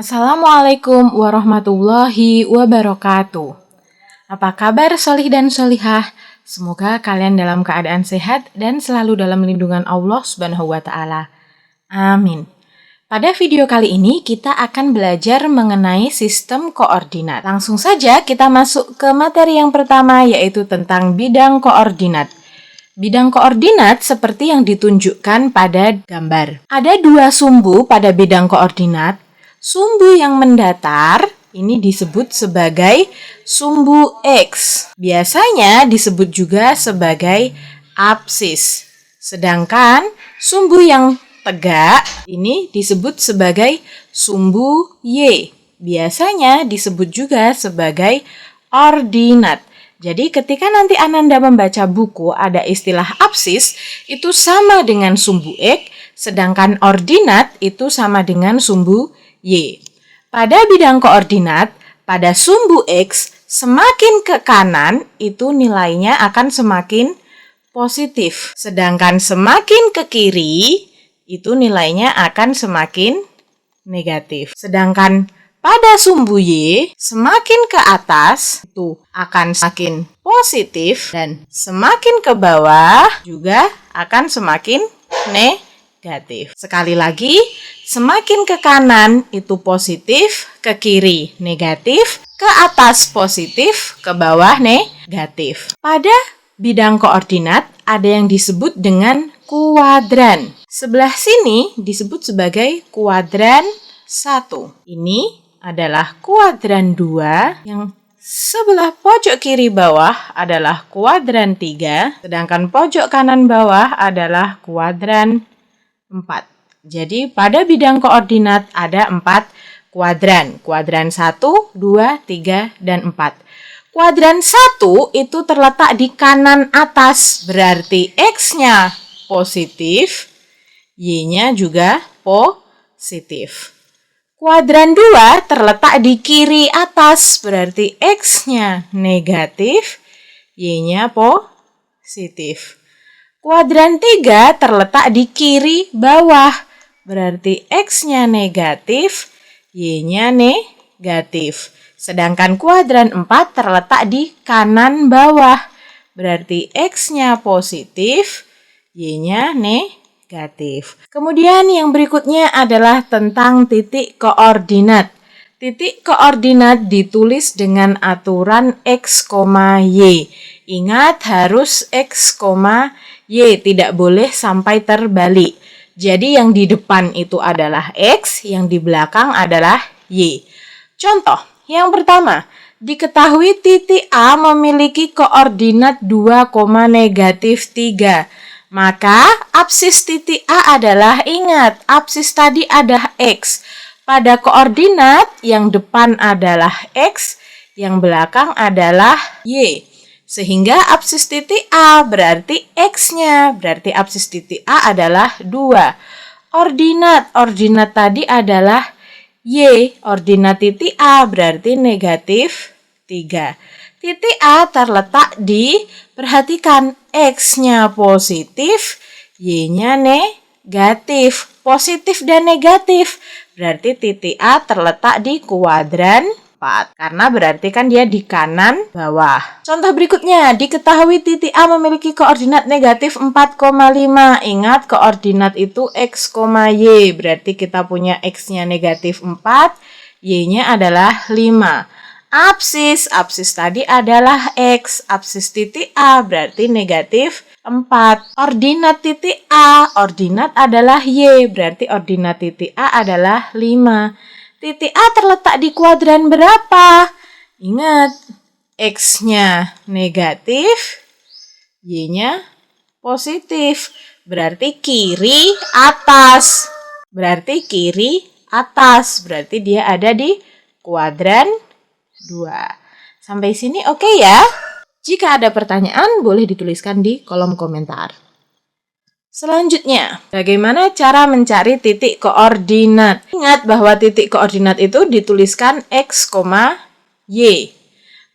Assalamualaikum warahmatullahi wabarakatuh. Apa kabar solih dan solihah? Semoga kalian dalam keadaan sehat dan selalu dalam lindungan Allah Subhanahu wa Ta'ala. Amin. Pada video kali ini kita akan belajar mengenai sistem koordinat. Langsung saja kita masuk ke materi yang pertama, yaitu tentang bidang koordinat. Bidang koordinat seperti yang ditunjukkan pada gambar. Ada dua sumbu pada bidang koordinat. Sumbu yang mendatar ini disebut sebagai sumbu X. Biasanya disebut juga sebagai apsis. Sedangkan sumbu yang tegak ini disebut sebagai sumbu Y. Biasanya disebut juga sebagai ordinat. Jadi ketika nanti Ananda membaca buku ada istilah apsis, itu sama dengan sumbu X, sedangkan ordinat itu sama dengan sumbu Y. Pada bidang koordinat, pada sumbu X, semakin ke kanan itu nilainya akan semakin positif. Sedangkan semakin ke kiri, itu nilainya akan semakin negatif. Sedangkan pada sumbu Y, semakin ke atas itu akan semakin positif dan semakin ke bawah juga akan semakin negatif. Sekali lagi, semakin ke kanan itu positif, ke kiri negatif, ke atas positif, ke bawah negatif. Pada bidang koordinat ada yang disebut dengan kuadran. Sebelah sini disebut sebagai kuadran 1. Ini adalah kuadran 2, yang sebelah pojok kiri bawah adalah kuadran 3, sedangkan pojok kanan bawah adalah kuadran 4. Jadi pada bidang koordinat ada 4 kuadran. Kuadran 1, 2, 3, dan 4. Kuadran 1 itu terletak di kanan atas, berarti X-nya positif, Y-nya juga positif. Kuadran 2 terletak di kiri atas, berarti X-nya negatif, Y-nya positif. Kuadran 3 terletak di kiri bawah, berarti X-nya negatif, Y-nya negatif. Sedangkan kuadran 4 terletak di kanan bawah, berarti X-nya positif, Y-nya negatif. Kemudian yang berikutnya adalah tentang titik koordinat. Titik koordinat ditulis dengan aturan X, Y. Ingat harus X, Y, tidak boleh sampai terbalik. Jadi yang di depan itu adalah X, yang di belakang adalah Y. Contoh, yang pertama, diketahui titik A memiliki koordinat 2, negatif 3. Maka apsis titik A adalah, ingat, apsis tadi ada X. Pada koordinat yang depan adalah X, yang belakang adalah Y. Sehingga apsis titik A berarti X-nya, berarti apsis titik A adalah 2. Ordinat tadi adalah Y, ordinat titik A berarti negatif 3. Titik A terletak di, perhatikan, X-nya positif, Y-nya negatif. Positif dan negatif, berarti titik A terletak di kuadran 4, karena berarti kan dia di kanan bawah. Contoh berikutnya, diketahui titik A memiliki koordinat negatif 4,5. Ingat, koordinat itu X, Y, berarti kita punya X-nya negatif 4, Y-nya adalah 5. Apsis tadi adalah X, apsis titik A berarti negatif 4. Ordinat titik A, ordinat adalah Y, berarti ordinat titik A adalah 5. Titik A terletak di kuadran berapa? Ingat, X-nya negatif, Y-nya positif. Berarti kiri atas. Berarti dia ada di kuadran 2. Sampai sini oke ya? Jika ada pertanyaan, boleh dituliskan di kolom komentar. Selanjutnya, bagaimana cara mencari titik koordinat? Ingat bahwa titik koordinat itu dituliskan X, Y.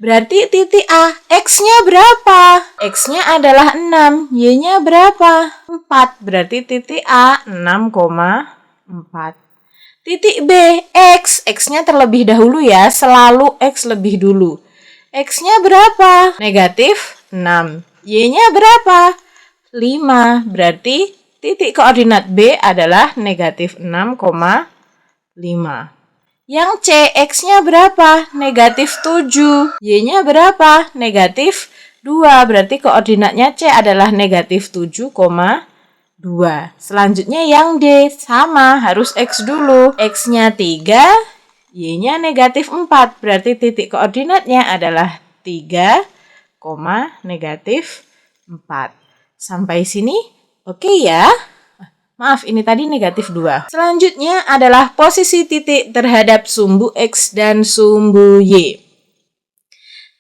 Berarti titik A, X-nya berapa? X-nya adalah 6, Y-nya berapa? 4. Berarti titik A 6,4. Titik B, X. X-nya terlebih dahulu ya, selalu X lebih dulu. X-nya berapa? Negatif 6. Y-nya berapa? 5. Berarti titik koordinat B adalah negatif 6,5. Yang C, X-nya berapa? Negatif 7. Y-nya berapa? Negatif 2. Berarti koordinatnya C adalah negatif 7,2. Selanjutnya yang D, sama, harus X dulu. X-nya 3, Y-nya negatif 4. Berarti titik koordinatnya adalah 3, negatif 4. Sampai sini oke ya? Maaf, ini tadi negatif 2. Selanjutnya adalah posisi titik terhadap sumbu X dan sumbu Y.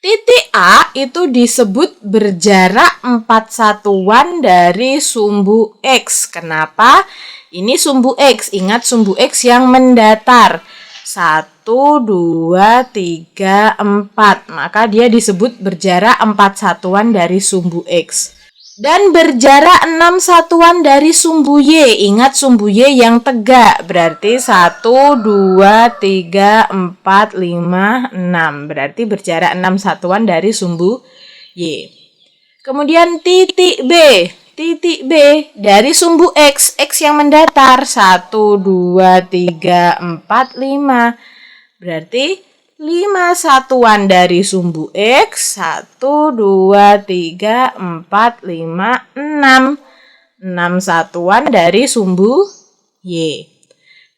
Titik A itu disebut berjarak 4 satuan dari sumbu X. Kenapa? Ini sumbu X. Ingat sumbu X yang mendatar. 1, 2, 3, 4. Maka dia disebut berjarak 4 satuan dari sumbu X. Dan berjarak 6 satuan dari sumbu Y. Ingat sumbu Y yang tegak. Berarti 1, 2, 3, 4, 5, 6. Berarti berjarak 6 satuan dari sumbu Y. Kemudian titik B. Titik B dari sumbu X. X yang mendatar. 1, 2, 3, 4, 5. Berarti 5 satuan dari sumbu X, 1, 2, 3, 4, 5, 6. 6 satuan dari sumbu Y.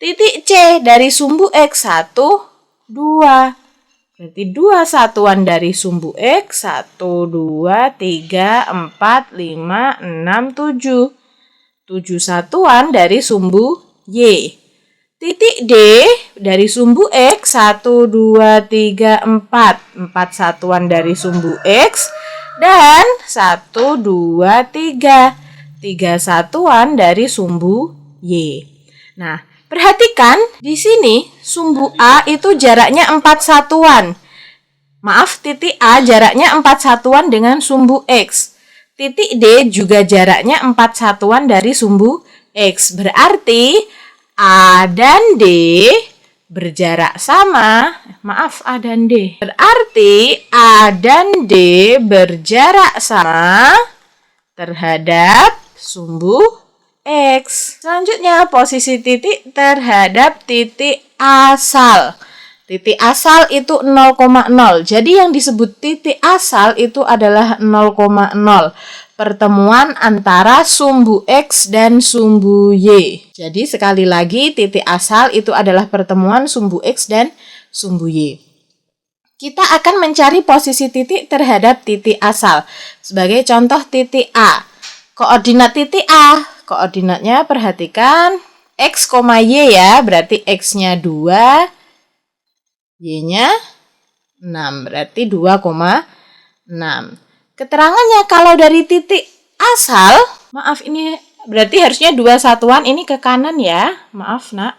Titik C dari sumbu X, 1, 2. Berarti 2 satuan dari sumbu X, 1, 2, 3, 4, 5, 6, 7. 7 satuan dari sumbu Y. Titik D dari sumbu X, 1, 2, 3, 4. 4 satuan dari sumbu X. Dan 1, 2, 3. 3 satuan dari sumbu Y. Nah, perhatikan di sini sumbu A itu jaraknya 4 satuan. Maaf, titik A jaraknya 4 satuan dengan sumbu X. Titik D juga jaraknya 4 satuan dari sumbu X. Berarti A dan D berjarak sama. Maaf, A dan D. Berarti A dan D berjarak sama terhadap sumbu X. Selanjutnya, posisi titik terhadap titik asal. Titik asal itu 0,0. Jadi yang disebut titik asal itu adalah 0,0. Pertemuan antara sumbu X dan sumbu Y. Jadi sekali lagi titik asal itu adalah pertemuan sumbu X dan sumbu Y. Kita akan mencari posisi titik terhadap titik asal. Sebagai contoh titik A. Koordinat titik A. Koordinatnya perhatikan X, Y ya. Berarti X-nya 2, Y-nya 6. Berarti 2,6. Keterangannya kalau dari titik asal, maaf ini berarti harusnya 2 satuan ini ke kanan ya. Maaf nak.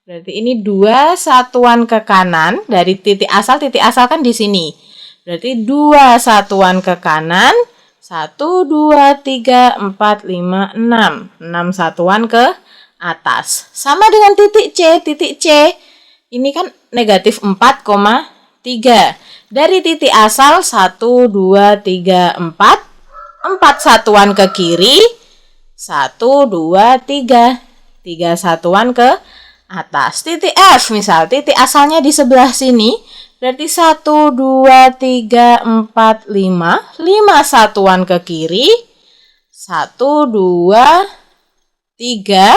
Berarti ini 2 satuan ke kanan dari titik asal kan di sini. Berarti 2 satuan ke kanan. 1, 2, 3, 4, 5, 6. 6 satuan ke atas. Sama dengan titik C. Titik C ini kan negatif 4,3. Dari titik asal 1, 2, 3, 4. 4 satuan ke kiri. 1, 2, 3. 3 satuan ke atas. Titik F misal, titik asalnya di sebelah sini. Berarti 1, 2, 3, 4, 5. 5 satuan ke kiri. 1, 2, 3,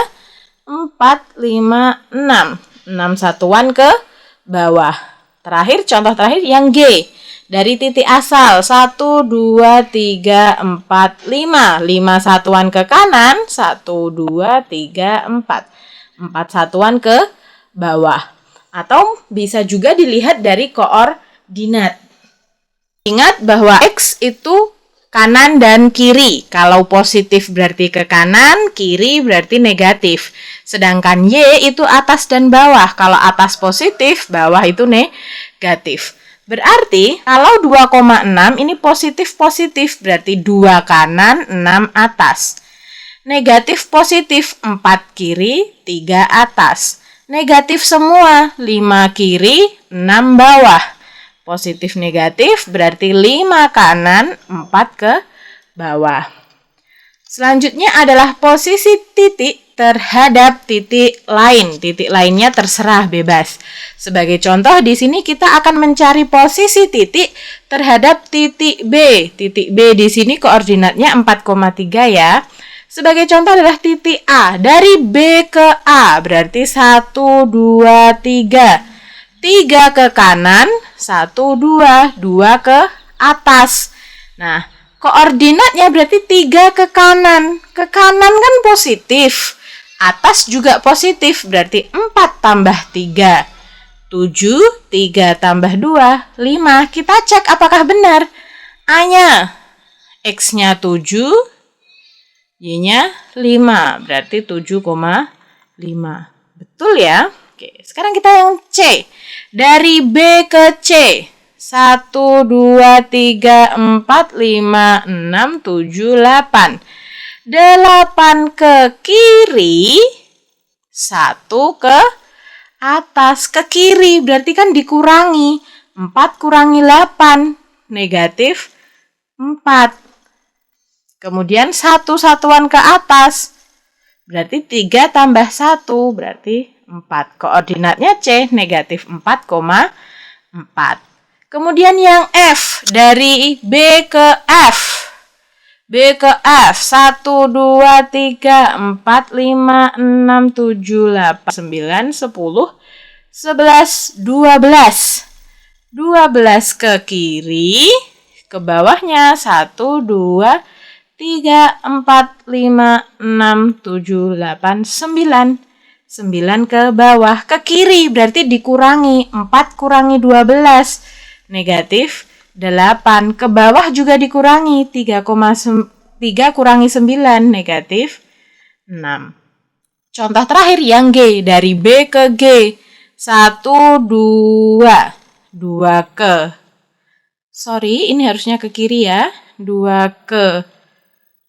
4, 5, 6. 6 satuan ke bawah. Terakhir, contoh terakhir yang G. Dari titik asal 1, 2, 3, 4, 5. 5 satuan ke kanan. 1, 2, 3, 4. 4 satuan ke bawah. Atau bisa juga dilihat dari koordinat. Ingat bahwa X itu kanan dan kiri. Kalau positif berarti ke kanan, kiri berarti negatif. Sedangkan Y itu atas dan bawah. Kalau atas positif, bawah itu negatif. Berarti kalau 2,6 ini positif-positif. Berarti 2 kanan, 6 atas. Negatif positif, 4 kiri, 3 atas. negatif semua, 5 kiri, 6 bawah. Positif negatif berarti 5 kanan, 4 ke bawah. Selanjutnya adalah posisi titik terhadap titik lain. Titik lainnya terserah bebas. Sebagai contoh di sini kita akan mencari posisi titik terhadap titik B. Titik B di sini koordinatnya 4,3 ya. Sebagai contoh adalah titik A. Dari B ke A berarti 1, 2, 3. 3 ke kanan, 1, 2, 2 ke atas. Nah, koordinatnya berarti 3 ke kanan. Ke kanan kan positif. Atas juga positif, berarti 4 tambah 3. 7, 3 tambah 2, 5. Kita cek apakah benar. A-nya, X-nya 7, Y-nya 5, berarti 7,5. Betul ya? Oke, sekarang kita yang C. Dari B ke C. 1, 2, 3, 4, 5, 6, 7, 8. 8 ke kiri, 1 ke atas. Ke kiri berarti kan dikurangi. 4 kurangi 8, negatif 4. Kemudian 1 satuan ke atas, berarti 3 tambah 1, berarti 4. Koordinatnya C, negatif 4,4. Kemudian yang F, dari B ke F. B ke F, 1, 2, 3, 4, 5, 6, 7, 8, 9, 10, 11, 12. 12 ke kiri, ke bawahnya 1, 2, 3, 4, 5, 6, 7, 8, 9. 9 ke bawah, ke kiri berarti dikurangi. 4 kurangi 12, negatif 8. Ke bawah juga dikurangi. 3 kurangi 9, negatif 6. Contoh terakhir yang G, dari B ke G. 1, 2. 2 ke, sorry, ini harusnya ke kiri ya. 2 ke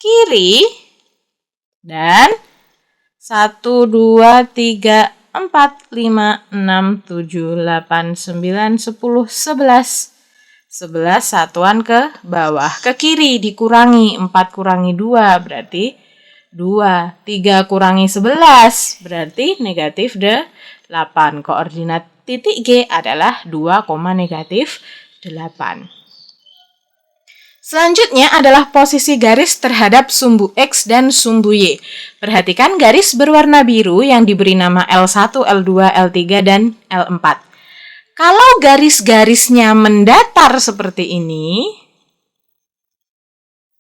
kiri. Dan 1, 2, 3, 4, 5, 6, 7, 8, 9, 10, 11. 11 satuan ke bawah. Ke kiri dikurangi. 4 kurangi 2 berarti 2. 3 kurangi 11 berarti negatif 8. Koordinat titik G adalah 2, negatif 8. Selanjutnya adalah posisi garis terhadap sumbu X dan sumbu Y. Perhatikan garis berwarna biru yang diberi nama L1, L2, L3, dan L4. Kalau garis-garisnya mendatar seperti ini,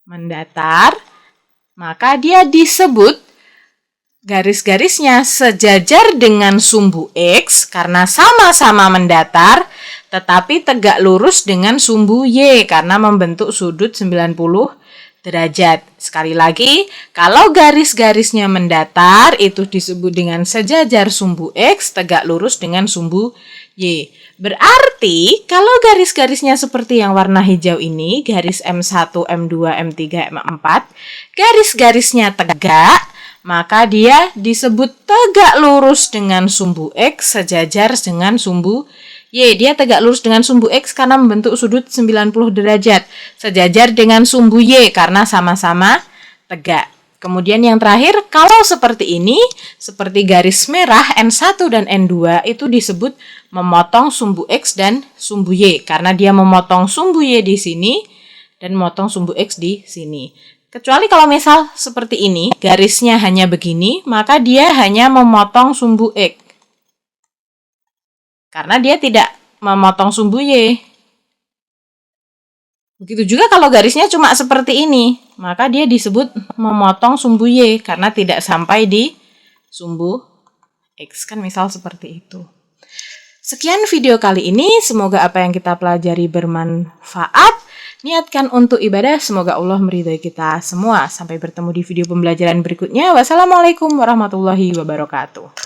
mendatar, maka dia disebut garis-garisnya sejajar dengan sumbu X karena sama-sama mendatar, tetapi tegak lurus dengan sumbu Y karena membentuk sudut 90 derajat. Sekali lagi, kalau garis-garisnya mendatar itu disebut dengan sejajar sumbu X, tegak lurus dengan sumbu Y. Berarti kalau garis-garisnya seperti yang warna hijau ini, garis M1, M2, M3, M4, garis-garisnya tegak, maka dia disebut tegak lurus dengan sumbu X sejajar dengan sumbu Y. Dia tegak lurus dengan sumbu X karena membentuk sudut 90 derajat. Sejajar dengan sumbu Y karena sama-sama tegak. Kemudian yang terakhir, kalau seperti ini, seperti garis merah N1 dan N2 itu disebut memotong sumbu X dan sumbu Y. Karena dia memotong sumbu Y di sini dan memotong sumbu X di sini. Kecuali kalau misal seperti ini, garisnya hanya begini, maka dia hanya memotong sumbu X. Karena dia tidak memotong sumbu Y. Begitu juga kalau garisnya cuma seperti ini, maka dia disebut memotong sumbu Y karena tidak sampai di sumbu X. Kan misal seperti itu. Sekian video kali ini, semoga apa yang kita pelajari bermanfaat. Niatkan untuk ibadah, semoga Allah meridhai kita semua. Sampai bertemu di video pembelajaran berikutnya. Wassalamualaikum warahmatullahi wabarakatuh.